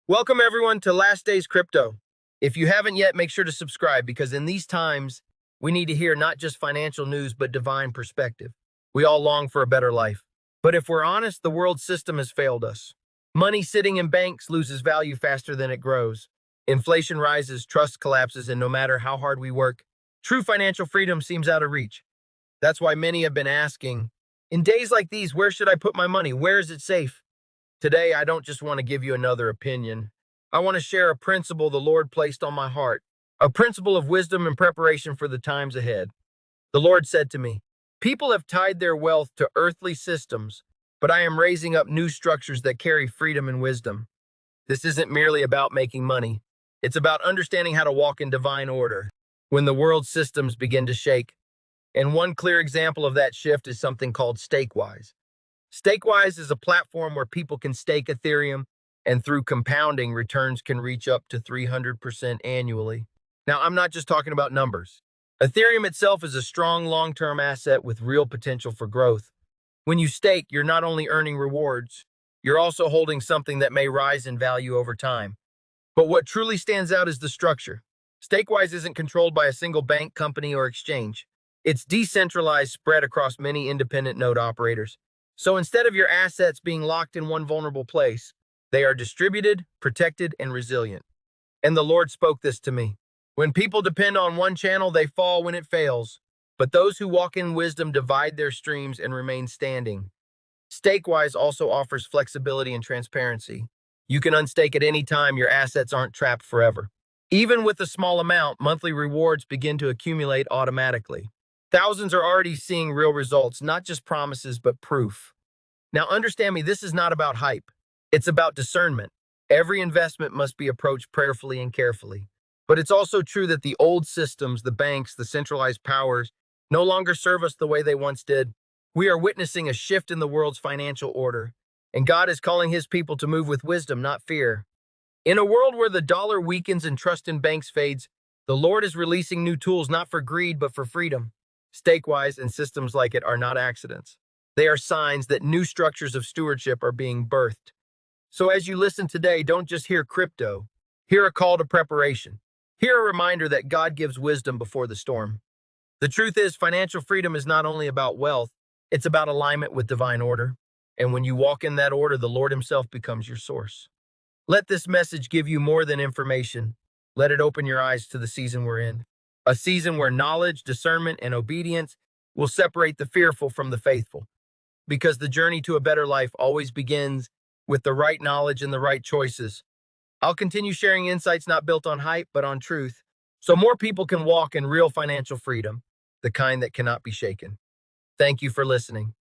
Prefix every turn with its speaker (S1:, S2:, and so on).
S1: Welcome everyone to Last Days Crypto. If you haven't yet, make sure to subscribe because in these times, we need to hear not just financial news, but divine perspective. We all long for a better life. But if we're honest, the world system has failed us. Money sitting in banks loses value faster than it grows. Inflation rises, trust collapses, and no matter how hard we work, true financial freedom seems out of reach. That's why many have been asking, in days like these, where should I put my money? Where is it safe? Today, I don't just want to give you another opinion. I want to share a principle the Lord placed on my heart, a principle of wisdom and preparation for the times ahead. The Lord said to me, people have tied their wealth to earthly systems, but I am raising up new structures that carry freedom and wisdom. This isn't merely about making money. It's about understanding how to walk in divine order when the world's systems begin to shake. And one clear example of that shift is something called StakeWise. StakeWise is a platform where people can stake Ethereum, and through compounding, returns can reach up to 300% annually. Now, I'm not just talking about numbers. Ethereum itself is a strong long-term asset with real potential for growth. When you stake, you're not only earning rewards, you're also holding something that may rise in value over time. But what truly stands out is the structure. StakeWise isn't controlled by a single bank, company, or exchange. It's decentralized, spread across many independent node operators. So instead of your assets being locked in one vulnerable place, they are distributed, protected, and resilient. And the Lord spoke this to me. When people depend on one channel, they fall when it fails. But those who walk in wisdom divide their streams and remain standing. StakeWise also offers flexibility and transparency. You can unstake at any time, your assets aren't trapped forever. Even with a small amount, monthly rewards begin to accumulate automatically. Thousands are already seeing real results, not just promises, but proof. Now understand me, this is not about hype. It's about discernment. Every investment must be approached prayerfully and carefully. But it's also true that the old systems, the banks, the centralized powers, no longer serve us the way they once did. We are witnessing a shift in the world's financial order, and God is calling his people to move with wisdom, not fear. In a world where the dollar weakens and trust in banks fades, the Lord is releasing new tools not for greed, but for freedom. StakeWise and systems like it are not accidents. They are signs that new structures of stewardship are being birthed. So as you listen today, don't just hear crypto. Hear a call to preparation. Hear a reminder that God gives wisdom before the storm. The truth is, financial freedom is not only about wealth, it's about alignment with divine order. And when you walk in that order, the Lord himself becomes your source. Let this message give you more than information. Let it open your eyes to the season we're in. A season where knowledge, discernment, and obedience will separate the fearful from the faithful. Because the journey to a better life always begins with the right knowledge and the right choices. I'll continue sharing insights not built on hype, but on truth, so more people can walk in real financial freedom, the kind that cannot be shaken. Thank you for listening.